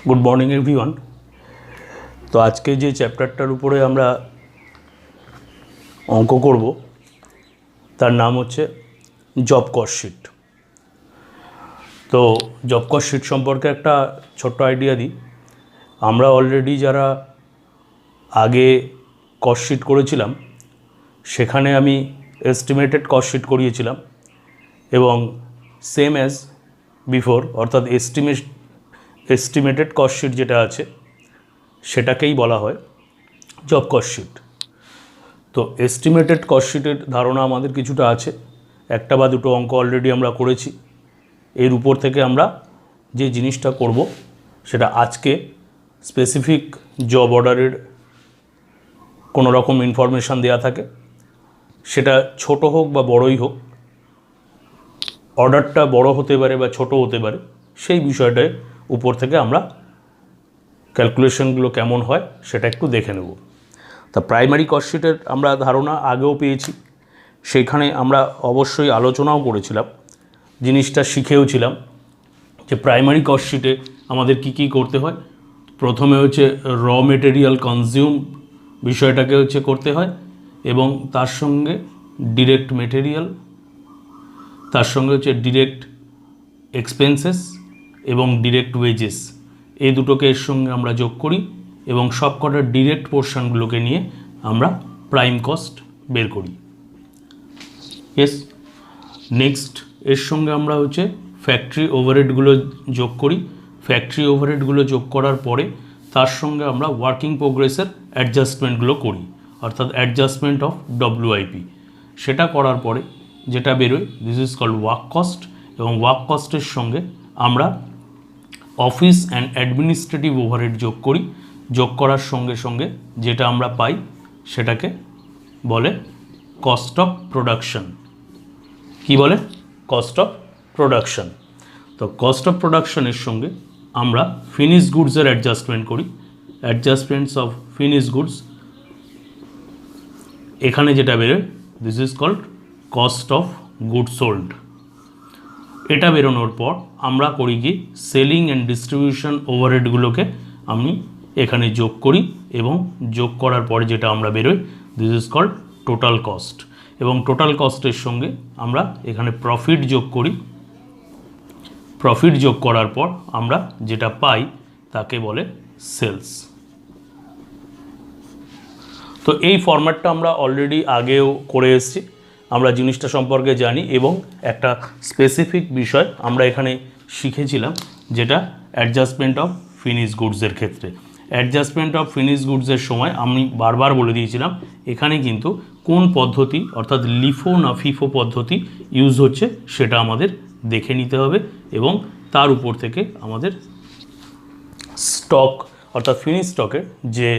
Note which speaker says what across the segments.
Speaker 1: Good morning everyone. তো আজকে যে চ্যাপ্টারটার উপরে আমরা অঙ্ক করব তার নাম হচ্ছে জব কস্ট শিট। তো জব কস্ট শিট সম্পর্কে একটা ছোট্ট আইডিয়া দিই। আমরা অলরেডি যারা আগে কস্ট শিট করেছিলাম সেখানে আমি এস্টিমেটেড কস্ট শিট করিয়েছিলাম এবং সেম অ্যাজ বিফোর অর্থাৎ এস্টিমেটেড কস্ট শিট যেটা আছে সেটাকেই বলা হয় জব কস্ট শিট। তো এস্টিমেটেড কস্ট শিটের ধারণা আমাদের কিছুটা আছে, একটা বা দুটো অঙ্ক অলরেডি আমরা করেছি। এর উপর থেকে আমরা যে জিনিসটা করব সেটা আজকে স্পেসিফিক জব অর্ডারের কোনো রকম ইনফরমেশান দেওয়া থাকে, সেটা ছোট হোক বা বড়ই হোক, অর্ডারটা বড় হতে পারে বা ছোট হতে পারে, সেই বিষয়টায় উপর থেকে আমরা ক্যালকুলেশনগুলো কেমন হয় সেটা একটু দেখে নেব। তা প্রাইমারি কস্ট শিটের আমরা ধারণা আগেও পেয়েছি, সেইখানে আমরা অবশ্যই আলোচনাও করেছিলাম, জিনিসটা শিখেওছিলাম যে প্রাইমারি কস্ট শিটে আমাদের কি করতে হয়। প্রথমে হচ্ছে র মেটেরিয়াল কনজিউম বিষয়টাকে করতে হয় এবং তার সঙ্গে ডিরেক্ট মেটেরিয়াল, তার সঙ্গে ডিরেক্ট এক্সপেন্সেস এবং ডিরেক্ট ওয়েজেস, এই দুটোকে এর সঙ্গে আমরা যোগ করি এবং সব কটা ডিরেক্ট পোর্শনগুলোকে নিয়ে আমরা প্রাইম কস্ট বের করি। ইয়েস, নেক্সট এর সঙ্গে আমরা ফ্যাক্টরি ওভারহেডগুলো যোগ করি। ফ্যাক্টরি ওভারহেডগুলো যোগ করার পরে তার সঙ্গে আমরা ওয়ার্কিং প্রোগ্রেসের অ্যাডজাস্টমেন্টগুলো করি, অর্থাৎ অ্যাডজাস্টমেন্ট অফ ডব্লিউআইপি। সেটা করার পরে যেটা বেরোয় this is called work cost, এবং ওয়ার্ক কস্টের সঙ্গে আমরা অফিস অ্যান্ড অ্যাডমিনিস্ট্রেটিভ ওভারহেড যোগ করি। যোগ করার সঙ্গে সঙ্গে যেটা আমরা পাই সেটাকে বলে কস্ট অফ প্রোডাকশন। কি বলে? Cost of production. তো কস্ট অফ প্রোডাকশনের সঙ্গে আমরা ফিনিশ গুডসের অ্যাডজাস্টমেন্ট করি, অ্যাডজাস্টমেন্টস অফ ফিনিশ গুডস। এখানে যেটা বেরোয় this is called cost of good sold. এটা বেরোনোর পর আমরা করি কি সেলিং অ্যান্ড ডিস্ট্রিবিউশন ওভারহেডগুলোকে আমি এখানে যোগ করি এবং যোগ করার পরে যেটা আমরা বেরোই this is called total cost. এবং টোটাল কস্টের সঙ্গে আমরা এখানে প্রফিট যোগ করি। প্রফিট যোগ করার পর আমরা যেটা পাই তাকে বলে সেলস। তো এই ফরম্যাটটা আমরা অলরেডি আগেও করে এসেছি, আমরা জিনিসটা সম্পর্কে জানি এবং একটা স্পেসিফিক বিষয় আমরা এখানে শিখেছিলাম যেটা অ্যাডজাস্টমেন্ট অফ ফিনিশ গুডসের ক্ষেত্রে। অ্যাডজাস্টমেন্ট অফ ফিনিশ গুডসের সময় আমি বারবার বলে দিয়েছিলাম এখানে কিন্তু কোন পদ্ধতি অর্থাৎ লিফো না ফিফো পদ্ধতি ইউজ হচ্ছে সেটা আমাদের দেখে নিতে হবে এবং তার উপর থেকে আমাদের স্টক অর্থাৎ ফিনিশ স্টকের যে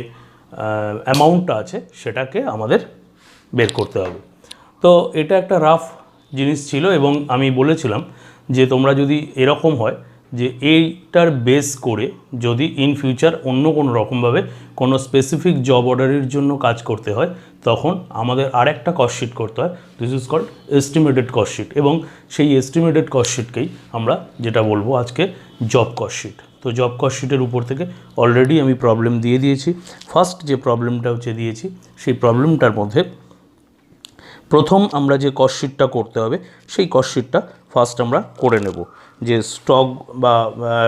Speaker 1: অ্যামাউন্টটা আছে সেটাকে আমাদের বের করতে হবে। তো এটা একটা রাফ জিনিস ছিল এবং আমি বলেছিলাম যে তোমরা যদি এরকম হয় যে এইটার বেস করে যদি ইন ফিউচার অন্য কোনো রকমভাবে কোনো স্পেসিফিক জব অর্ডারের জন্য কাজ করতে হয় তখন আমাদের আরেকটা কস্ট শিট করতে হয়, this is called estimated cost sheet. এবং সেই এস্টিমেটেড কস্ট শিটকেই আমরা যেটা বলবো আজকে জব কস্ট শিট। তো জব কস্ট শিটের উপর থেকে অলরেডি আমি প্রবলেম দিয়ে দিয়েছি। ফার্স্ট যে প্রবলেমটা দিয়েছি সেই প্রবলেমটার মধ্যে প্রথম আমরা যে কস্ট শিটটা করতে হবে সেই কস্ট শিটটা ফার্স্ট আমরা করে নেব। যে স্টক বা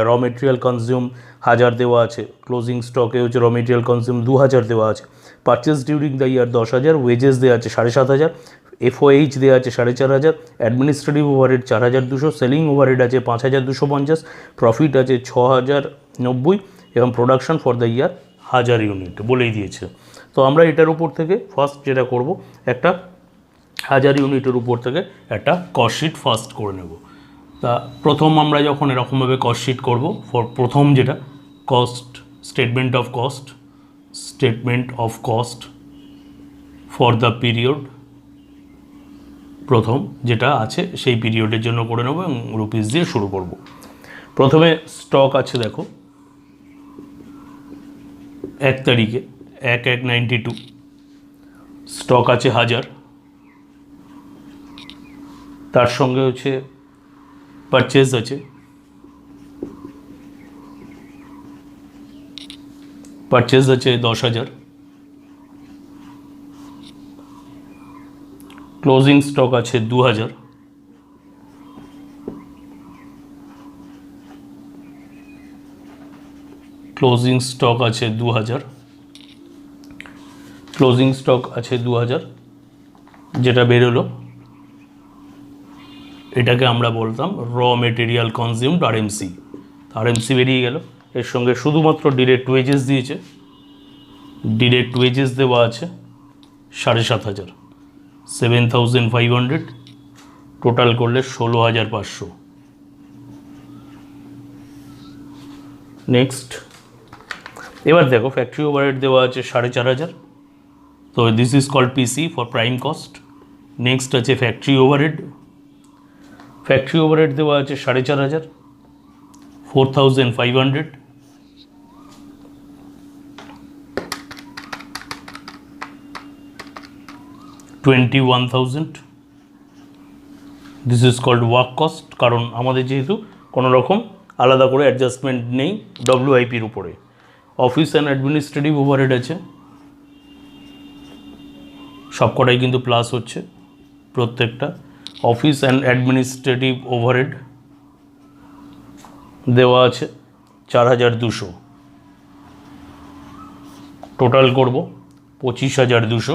Speaker 1: র মেটেরিয়াল কনজিউম 1000 দেওয়া আছে, ক্লোজিং স্টকে র মেটেরিয়াল কনজিউম 2000 দেওয়া আছে, purchase during the year 10,000, wages দেওয়া আছে 7,500, এফওএইচ দেওয়া আছে 4,500, অ্যাডমিনিস্ট্রেটিভ ওভারহেড 4,200, সেলিং ওভারহেড আছে 5,250, প্রফিট আছে 6,090 এবং production for the year 1000 unit বলেই দিয়েছে। তো আমরা এটার উপর থেকে ফার্স্ট যেটা করব একটা 1000 ইউনিটের উপর থেকে একটা কস্ট শিট ফার্স্ট করে নেব। তা প্রথম আমরা যখন এরকমভাবে কস্ট শিট করব প্রথম যেটা cost statement of cost for the period, প্রথম যেটা আছে সেই পিরিয়ডের জন্য করে নেব এবং রুপিস দিয়ে শুরু করব। প্রথমে স্টক আছে দেখো 1 তারিখে 1/1/92 স্টক আছে 1000, তার সঙ্গে পারচেজ আছে পারচেজ আছে 10,000, ক্লোজিং স্টক আছে 2,000, ক্লোজিং স্টক আছে 2,000, ক্লোজিং স্টক আছে 2,000, যেটা বেরোলো এটাকে আমরা বলতাম র মেটেরিয়াল কনজিউমড আরএমসি। আরএমসি বেরিয়ে গেল। এর সঙ্গে শুধুমাত্র ডিরেক্ট ওয়েজেস দিয়েছে, ডিরেক্ট ওয়েজেস দেওয়া আছে 7,500, 7,500, টোটাল করলে 16,500। নেক্সট এবার দেখো ফ্যাক্টরি ওভারহেড দেওয়া আছে 4,500, তো this is called PC for prime cost. Next আছে ফ্যাক্টরি ওভারহেড, ফ্যাক্টরি ওভারহেড দেওয়া আছে 4,500, 4,500, $21,000, this is called work cost, কারণ আমাদের যেহেতু কোনো রকম আলাদা করে অ্যাডজাস্টমেন্ট নেই ডব্লিউআইপির উপরে। অফিস অ্যান্ড অ্যাডমিনিস্ট্রেটিভ ওভারহেড আছে, সবকটাই কিন্তু প্লাস হচ্ছে প্রত্যেকটা। অফিস অ্যান্ড অ্যাডমিনিস্ট্রেটিভ ওভারহেড দেওয়া আছে 4,200, টোটাল করব 25,200,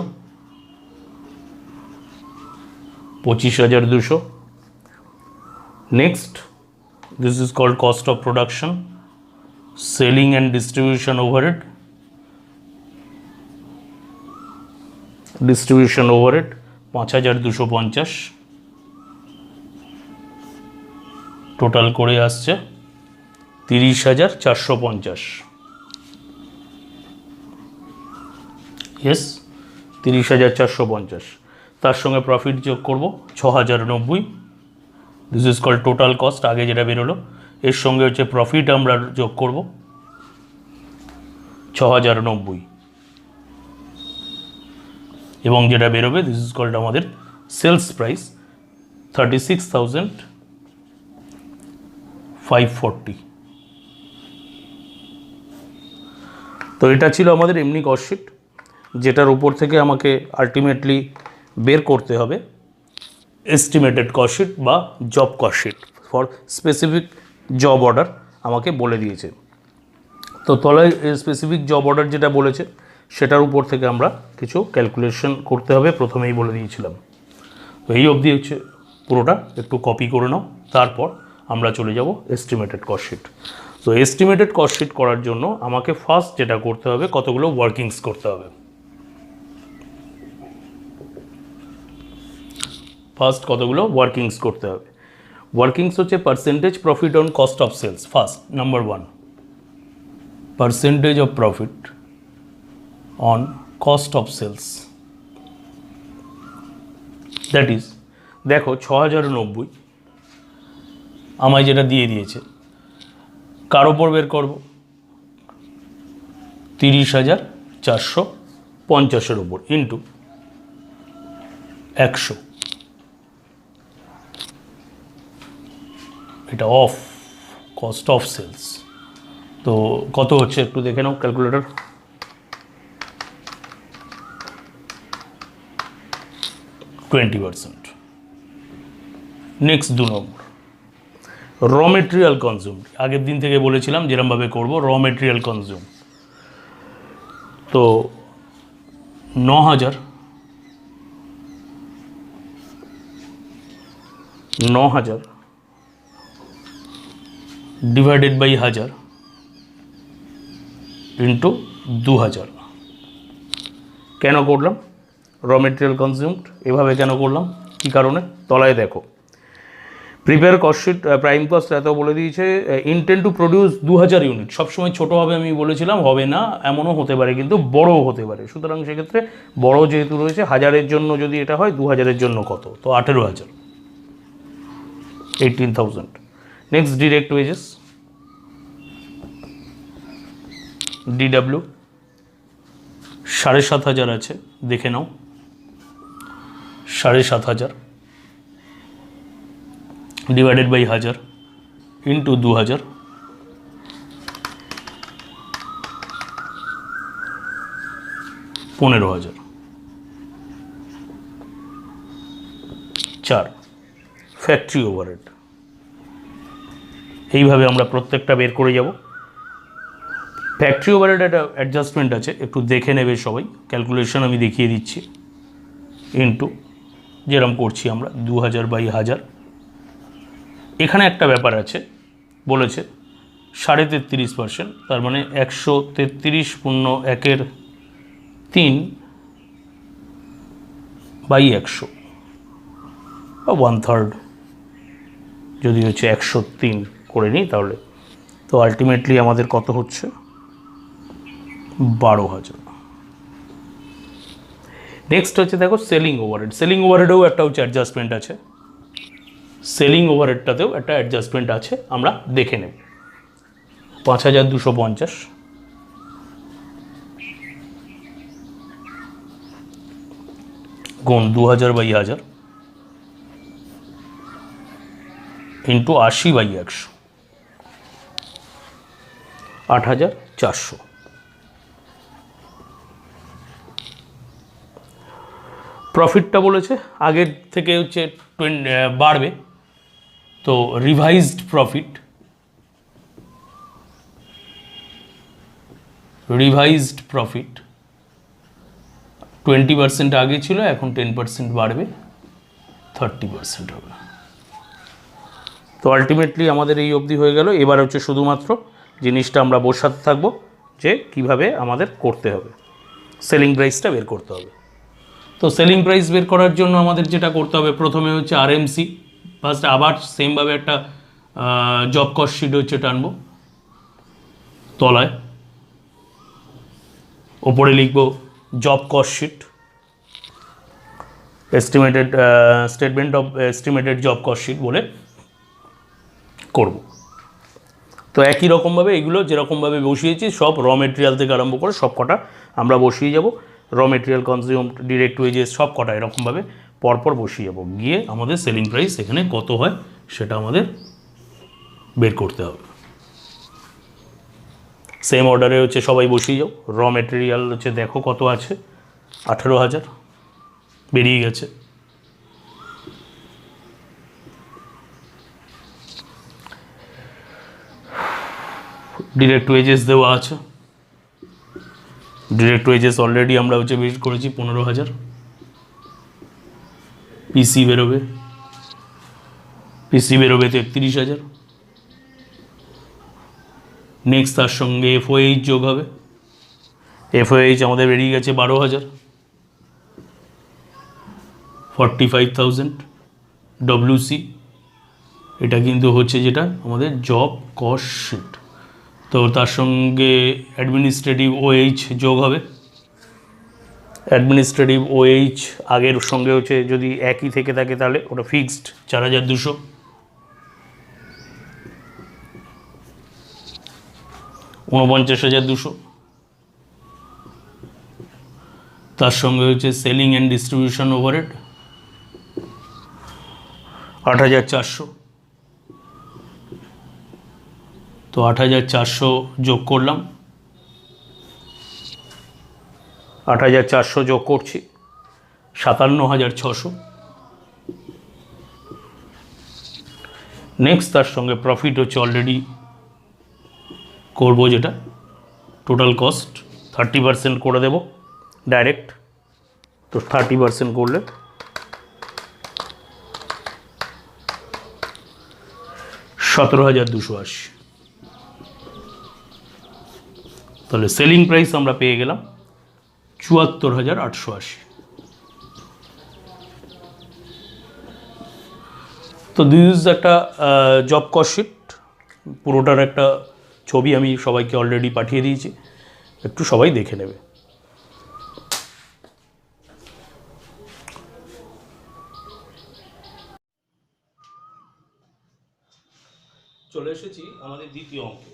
Speaker 1: 25,200। Next this is called cost of production, selling and distribution overhead, distribution overhead 5,250, total করে আসছে 30,450। ইয়েস 30,450। তার সঙ্গে প্রফিট যোগ করব 6,090, this is called total cost, আগে যেটা বেরোলো এর সঙ্গে হচ্ছে প্রফিট আমরা যোগ করব 6,090, এবং যেটা বেরোবে দিস ইজ কল্ড আমাদের সেলস প্রাইস 36,540। তো এটা ছিল আমাদের এমনি কস্টশিট, যেটার উপর থেকে আমাকে আলটিমেটলি বের করতে হবে এস্টিমেটেড কস্টশিট বা job cost sheet for specific job order আমাকে বলে দিয়েছে। তো তলায় স্পেসিফিক জব অর্ডার যেটা বলেছে সেটার উপর থেকে আমরা কিছু ক্যালকুলেশন করতে হবে, প্রথমেই বলে দিয়েছিলাম। তো এই অবধি হচ্ছে পুরোটা, একটু কপি করে নাও, তারপর আমরা চলে যাব এস্টিমেটেড কস্টশিট। তো এস্টিমেটেড কস্টশিট করার জন্য আমাকে ফার্স্ট যেটা করতে হবে কতগুলো ওয়ার্কিংস করতে হবে। ফার্স্ট কতগুলো ওয়ার্কিংস করতে হবে। ওয়ার্কিংস হচ্ছে percentage profit on cost of sales. First number 1, percentage of profit on cost of sales, that is দেখো 6,090 আমায় যেটা দিয়ে দিয়েছে, কার ওপর বের করব 30,450 ওপর ইন্টু 100, এটা অফ কস্ট অফ সেলস। তো কত হচ্ছে একটু দেখে নাও ক্যালকুলেটর। 20%। নেক্সট 2 নম্বর, র মেটেরিয়াল কনজিউম। আগের দিন থেকে বলেছিলাম যেরমভাবে করব র মেটেরিয়াল কনজিউম। তো 9,000 ডিভাইডেড বাই 1,000 ইন্টু 2,000। কেন করলাম র মেটেরিয়াল কনজিউমড এভাবে, কেন করলাম, কী কারণে? তলায় দেখো প্রিপেয়ার কস্টশিট প্রাইম কস্ট এত বলে দিয়েছে, ইন্টেন্ট টু প্রডিউস 2,000 ইউনিট। সবসময় ছোটো হবে আমি বলেছিলাম, হবে না, এমনও হতে পারে কিন্তু বড়ও হতে পারে। সুতরাং সেক্ষেত্রে বড় যেহেতু রয়েছে, 1,000-এর জন্য যদি এটা হয় 2,000-এর জন্য কত, তো 18,000, 18,000। নেক্সট ডিরেক্ট ওয়েজেস, ডিডাব্লিউ 7,500 আছে, দেখে নাও 7,500 divided by 1,000 into 2,000, 15,000। 4 factory overhead. এইভাবে আমরা প্রত্যেকটা বের করে যাব। ফ্যাক্টরি ওভারহেড একটা অ্যাডজাস্টমেন্ট আছে, একটু দেখে নেবে সবাই। ক্যালকুলেশন আমি দেখিয়ে দিচ্ছি। ইন্টু যেরকম করছি আমরা 2000/1000। এখানে একটা ব্যাপার আছে, বলেছে 33.5%, তার মানে 133.3/100 বা 1/3 যদি হচ্ছে 103 করে নিই তাহলে। তো আলটিমেটলি আমাদের কত হচ্ছে? 12,000। নেক্সট হচ্ছে দেখো সেলিং ওভারহেড। সেলিং ওভারহেডেও একটা হচ্ছে অ্যাডজাস্টমেন্ট আছে। সেলিং ওভারহেডটাতেও একটা অ্যাডজাস্টমেন্ট আছে, আমরা দেখে নেব। 5,250 গুণ 2000/1000 ইন্টু 80/100, 8,400। প্রফিটটা বলেছে আগের থেকে হচ্ছে বাড়বে, তো রিভাইজড প্রফিট 20% আগে ছিল, এখন 10% বাড়বে, 30% হবে। তো আলটিমেটলি আমাদের এই অবধি হয়ে গেল। এবার হচ্ছে শুধুমাত্র জিনিসটা আমরা বসাতে থাকবো যে কিভাবে আমাদের করতে হবে, সেলিং প্রাইসটা বের করতে হবে। তো সেলিং প্রাইস বের করার জন্য আমাদের যেটা করতে হবে, প্রথমে হচ্ছে আরএমসি। ফার্স্ট আবার সেমভাবে একটা জব কস্ট শিট হচ্ছে টানবো, তলায় ওপরে লিখব job cost sheet, estimated statement of estimated job cost sheet বলে করব। তো একই রকমভাবে এগুলো যেরকমভাবে বসিয়েছি সব র মেটেরিয়াল থেকে আরম্ভ করে সব কটা আমরা বসিয়ে যাব। র মেটেরিয়াল, কনজিউম, ডিরেক্ট ওয়েজেস সব কটা এরকমভাবে পরপর বসিয়ে যাব। গিয়ে আমাদের সেলিং প্রাইস এখানে কত হয় সেটা আমাদের বের করতে হবে। সেম অর্ডারে হচ্ছে সবাই বসিয়ে যাও। র মেটেরিয়াল হচ্ছে দেখো কত আছে, 18,000 বেরিয়ে গেছে। ডিরেক্ট ওয়েজেস দেওয়া আছে, ডিরেক্ট ওয়েজেস অলরেডি আমরা হচ্ছে বের করেছি 15,000। পিসি বেরোবে 33,000। নেক্সট তার সঙ্গে এফওএইচ যোগ হবে। এফওএইচ আমাদের বেরিয়ে গেছে 12,000, 45,000। ডব্লিউসি এটা কিন্তু হচ্ছে যেটা আমাদের জব কস্ট শিট। তো তার সঙ্গে অ্যাডমিনিস্ট্রেটিভ ওএইচ যোগ হবে। অ্যাডমিনিস্ট্রেটিভ ওএইচ আগের সঙ্গে হচ্ছে যদি একই থেকে থাকে তাহলে ওটা ফিক্সড 4,200। $49,200। তার সঙ্গে হচ্ছে সেলিং অ্যান্ড ডিস্ট্রিবিউশন ওভারহেড 8,400। তো 8,400 যোগ করলাম, 8,400 যোগ করছি 57,600। নেক্সট তার সঙ্গে প্রফিট হচ্ছে অলরেডি করবো, যেটা টোটাল কস্ট 30% করে দেব ডাইরেক্ট। তো 30% করলে 17,280। তাহলে সেলিং প্রাইস আমরা পেয়ে গেলাম 74,880। তো দিস ইজ একটা জব কস্ট শিট, পুরোটার একটা ছবি আমি সবাইকে অলরেডি পাঠিয়ে দিয়েছি, একটু সবাই দেখে নেবে। চলে এসেছি আমাদের দ্বিতীয় অঙ্কে।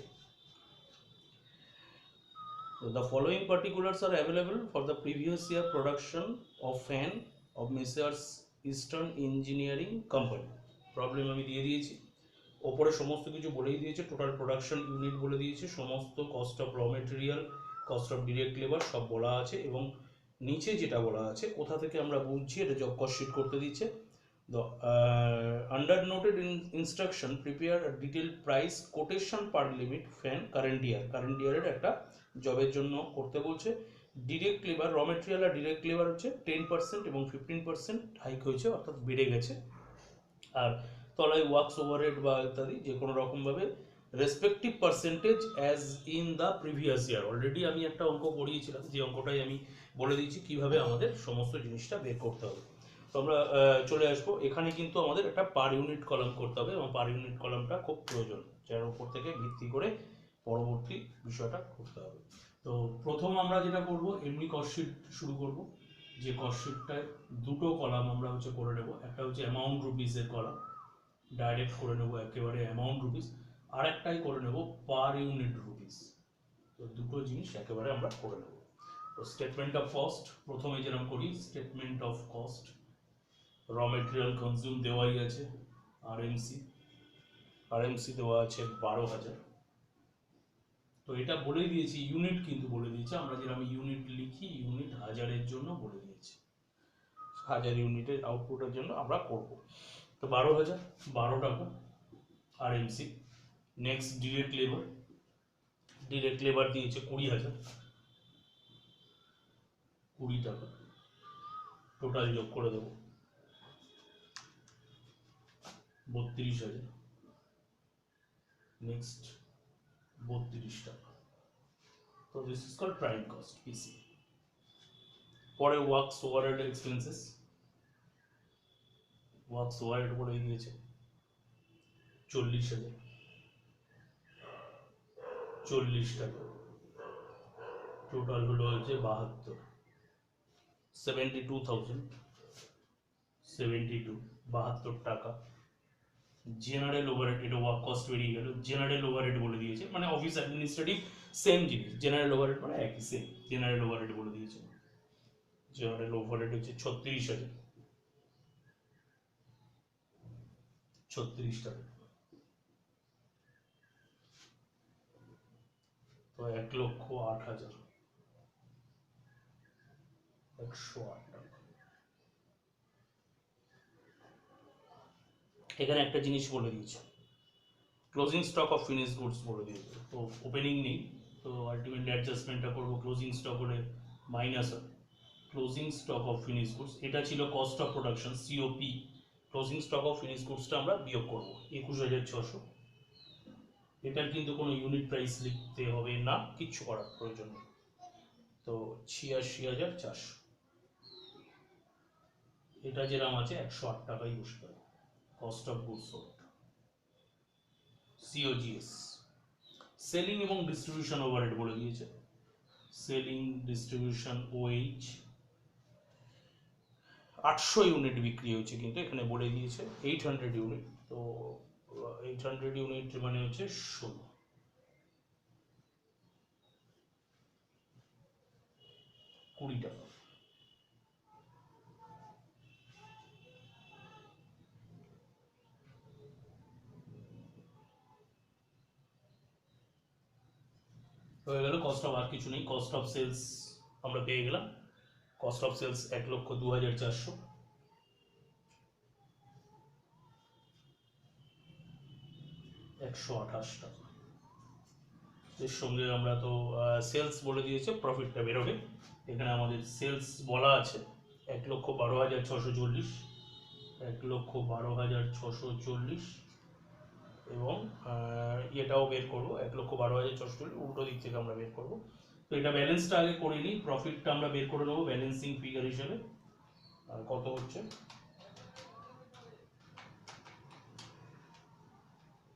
Speaker 1: The following particulars are available for the previous year production of fan of Messrs Eastern Engineering Company. Problem আমি দিয়ে দিয়েছি, ওপরে সমস্ত কিছু বলেই দিয়েছে, টোটাল প্রোডাকশন ইউনিট বলে দিয়েছে, সমস্ত কস্ট অফ র material, cost of direct labour সব বলা আছে, এবং নিচে যেটা বলা আছে কোথা থেকে আমরা বুঝছি এটা জব কস্ট শিট করতে দিচ্ছে। The under noted instruction prepare a detailed price quotation per limit fan current year এর একটা জবের জন্য করতে বলছে। ডিরেক্ট লেবার র মেটেরিয়াল আর ডিরেক্ট লেবার হচ্ছে 10% এবং 15% হাইক হয়েছে, অর্থাৎ বেড়ে গেছে। আর তলায় ওয়ার্কস ওভারহেড বা ইত্যাদি যে কোনো রকমভাবে respective percentage as in the previous year. Already আমি একটা অঙ্ক পড়িয়েছিলাম, যে অঙ্কটাই আমি বলে দিচ্ছি কীভাবে আমাদের সমস্ত জিনিসটা বের করতে হবে। তো আমরা চলে আসবো এখানে, কিন্তু আমাদের একটা পার ইউনিট কলাম করতে হবে এবং পার ইউনিট কলামটা খুব প্রয়োজন, যার উপর থেকে ভিত্তি করে পরবর্তী বিষয়টা করতে হবে। তো প্রথম আমরা যেটা করব এমনি কস্ট শিট শুরু করব, যে কস্ট শিটটায় দুটো কলাম আমরা হচ্ছে করে নেব। একটা হচ্ছে অ্যামাউন্ট রুপিসের কলাম, ডাইরেক্ট করে নেব একেবারে অ্যামাউন্ট রুপিস, আর একটাই করে নেব পার ইউনিট রুপিস। তো দুটো জিনিস একেবারে আমরা করে নেব। তো স্টেটমেন্ট অফ কস্ট প্রথমে যেরকম করি, স্টেটমেন্ট অফ কস্ট র মেটেরিয়াল কনজিউম দেওয়াই আছে, আরএমসি দেওয়া আছে 12,000। তো এটা বলে দিয়েছি, ইউনিট কিন্তু বলে দিয়েছি, আমরা যেরকম ইউনিট লিখি ইউনিট হাজারের জন্য বলে দিয়েছি, 1000 ইউনিটের আউটপুটের জন্য আমরা করব। তো 12,000 12 টাকা আরএমসি। নেক্সট ডিরেক্ট লেবার দিয়েছে 20,000 20 টাকা, টোটাল যোগ করে দেবো 32,000। নেক্সট 32 টাকা। তো this is called prime cost PC. পরে works overhead expenses, works overhead বলে দিয়েছে 40,000 40 টাকা, টোটাল হলো হচ্ছে 72 72 টাকা। জেনারেল ওভারহেড, এটা ওয়ার্ক কস্ট বেরিয়ে গেল, জেনারেল ওভারহেড বলে দিয়েছে, মানে অফিস অ্যাডমিনিস্ট্রেটিভ সেম জিনিস, জেনারেল ওভারহেড মানে একই সেম, জেনারেল ওভারহেড বলে দিয়েছে। জেনারেল ওভারহেড হচ্ছে 36 টাকা। তো 1,08,000 108 টাকা। এখানে একটা জিনিস বলে দিয়েছে, closing stock of finish goods বলে দিয়েছে। তো ওপেনিং নেই, তো আলটিমেটলি অ্যাডজাস্টমেন্টটা করবো, ক্লোজিং স্টক হলে মাইনাস হয়। Closing stock of finish goods, এটা ছিল cost of production COP, closing stock of finish গুডসটা আমরা বিয়োগ করবো 21,600। এটার কিন্তু কোনো ইউনিট প্রাইস লিখতে হবে না, কিচ্ছু করার প্রয়োজন নেই। তো 86,400, এটা যেরকম আছে 108 টাকাই বসতে হবে cost of goods sold. COGS selling এবং ডিস্ট্রিবিউশন ওভারহেড বলে দিয়েছে, সেলিং ডিস্ট্রিবিউশন ওএইচ 800 ইউনিট বিক্রি হয়েছে, কিন্তু এখানে বলে দিয়েছে 800 ইউনিট। তো 800 ইউনিট মানে হচ্ছে 16 20 টাকা। হয়ে গেল কস্ট অফ, আর কিছু নেই। কস্ট অফ সেলস আমরা পেয়ে গেলাম, কস্ট অফ সেলস 1,02,400। $128 টাকা। এর সঙ্গে আমরা তো সেলস বলে দিয়েছে, প্রফিটটা বেরোবে। এখানে আমাদের সেলস বলা আছে 1,12,640, 1,12,640 এবং এটাও বের করবো 1,12,640, উল্টো দিক থেকে আমরা বের করবো। তো এটা ব্যালেন্সটা আগে করে নিই, প্রফিটটা আমরা বের করে নেবো ব্যালেন্সিং ফিগার হিসেবে। কত হচ্ছে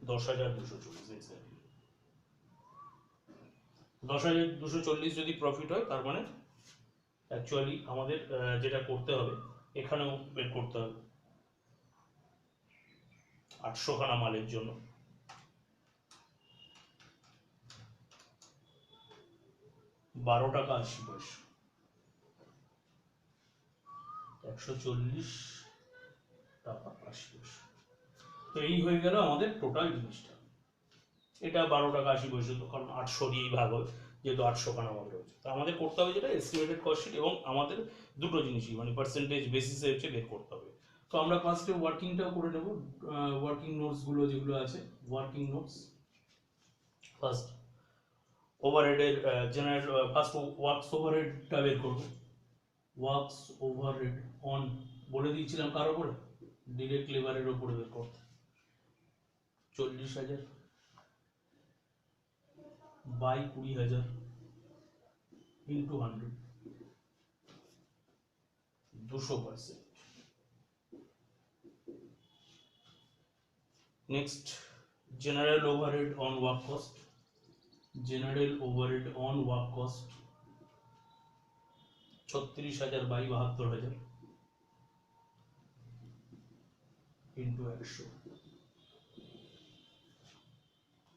Speaker 1: 10,240, 10,240 যদি প্রফিট হয়, তার মানে অ্যাকচুয়ালি আমাদের যেটা করতে হবে এখানেও বের করতে হবে 800 খানা মালের জন্য 12 টাকা 80 পয়সা, 140 টাকা 80 পয়সা। তো এই হয়ে গেল আমাদের টোটাল জিনিসটা। এটা 12 টাকা 80 পয়সা, তো কারণ 800 দিয়েই ভাগ হয়, যেহেতু 800 খানা মাল রয়েছে, তো আমাদের করতে হবে যেটা এস্টিমেটেড কস্ট শিট, এবং আমাদের দুটো জিনিসই মানে পার্সেন্টেজ বেসিসে হচ্ছে বের করতে হবে। তো আমরা ফার্স্টে ওয়ার্কিংটাও করে নেব, ওয়ার্কিং নোটসগুলো যেগুলো আছে, ওয়ার্কিং নোটস। ফার্স্ট ওভারহেডের জেনারেল, ফার্স্ট ওয়ার্কস ওভারহেডটা বের করবো। ওয়ার্কস ওভারহেড অন বলে দিয়েছিলাম কার ওপরে, ডিরেক্ট লেবারের ওপরে বের করতে। 40,000 by 20,000 into 100, 200%। Next general overhead on work cost, general overhead on work cost 36,000 by 72,000 into 100,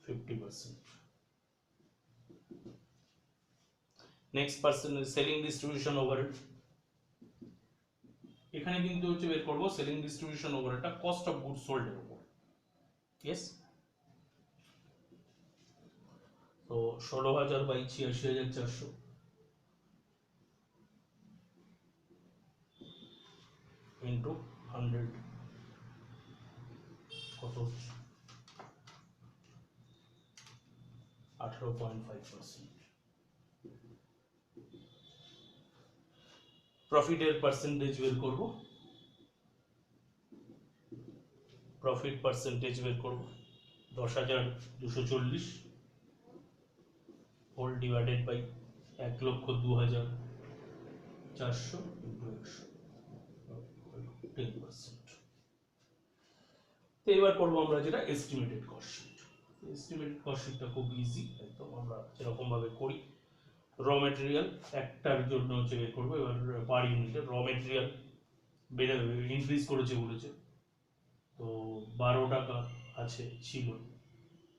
Speaker 1: 50%। Next percent selling distribution overhead, এখানে কিন্তু হচ্ছে বের করবো সেলিং ডিস্ট্রিবিউশন ওভারহেডটা কস্ট অফ গুডস সোল্ড এর উপর। ইয়েস, তো 16,000 বাই 86,400 ইন্টু 100, কত হচ্ছে 18.5%। প্রফিটের পার্সেন্টেজ বের করব, প্রফিট পার্সেন্টেজ বের করব 10,240 হোল ডিভাইডেড বাই 1,02,400 ইন্টু 100, 10%। তো এবার করবো আমরা যেটা estimated cost sheet. Estimated cost শিটটা খুব ইজি, একদম আমরা যেরকম ভাবে করি। র মেটেরিয়াল একটার জন্য হচ্ছে বের করবো, এবার পার ইউনিটে র মেটেরিয়াল বেড়ে ইনক্রিজ করেছে বলেছে, তো 12 টাকা আছে ছিল,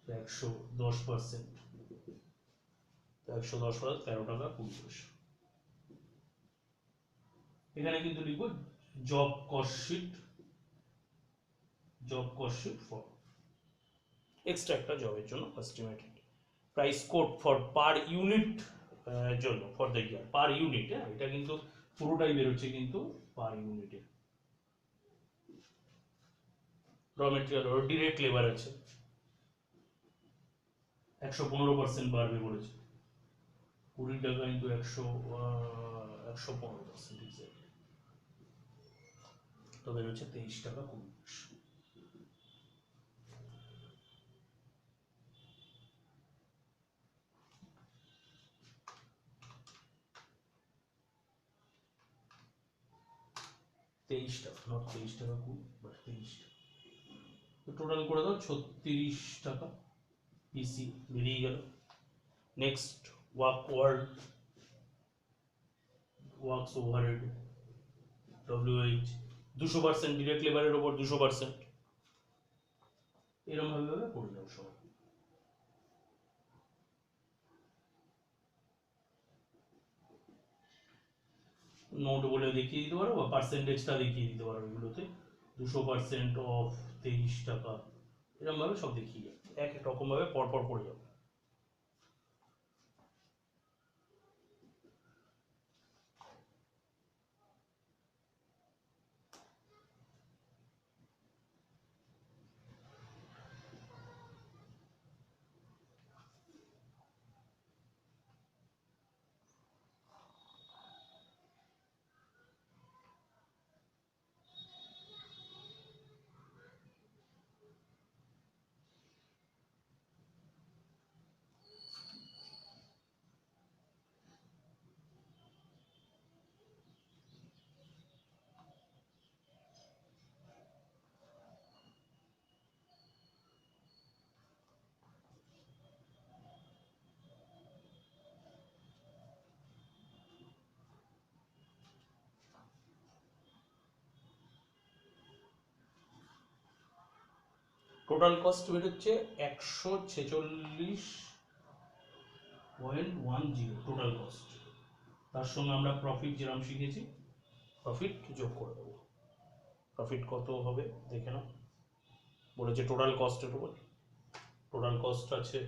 Speaker 1: 110%, 110 13 টাকা 20 পয়সা। এখানে কিন্তু লিখবো job cost sheet, job cost sheet for extra একটা জবের জন্য estimated price quoted for per unit জন্য for the year, per unit. হ্যাঁ, এটা কিন্তু পুরোটাই বেরোচ্ছে কিন্তু পার ইউনিটে। র মেটেরিয়াল ওর ডিরেক্ট লেবার আছে 115% বাড়বে বলেছে, 20 টাকা ইন্টু 115%, তো বেরোচ্ছে 23 টাকা 20 পয়সা। তেইশ টাকা, নট 23 টাকা 20, বাট 23 টাকা। তো টোটাল করে দাও 36 টাকা পিসি বেরিয়ে গেল। Next works overhead WH 200%, direct লেবারের ওপর 200%, এরকম ভাবে করে দাও সবাই। নোট বলে দেখিয়ে দিতে পারো বা পার্সেন্টেজটা দেখিয়ে দিতে পারো, এগুলোতে 200% অফ 23 টাকা, এরকম ভাবে সব দেখিয়ে যাবে, এক এক রকম ভাবে পরপর করে যাবে। টোটাল কস্ট বেরোচ্ছে 146.10 টোটাল কস্ট। তার সঙ্গে আমরা প্রফিট যেরকম শিখেছি প্রফিট যোগ করে দেবো। প্রফিট কত হবে দেখে নাও, বলেছে টোটাল কস্টের উপর, টোটাল কস্ট আছে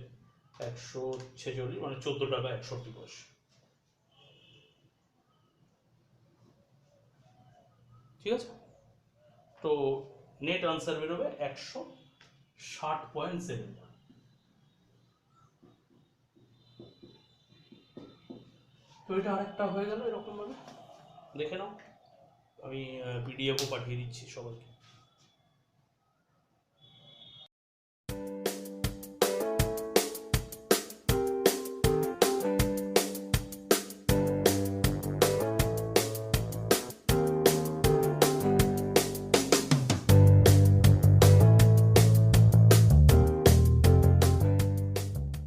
Speaker 1: 146 মানে 14 টাকা 61 পয়সা। ঠিক আছে, তো নেট আনসার বেরোবে 160.7। তো এটা আরেকটা হয়ে গেল এরকমভাবে, দেখে নাও। আমি পিডিএফও পাঠিয়ে দিচ্ছি সবাইকে।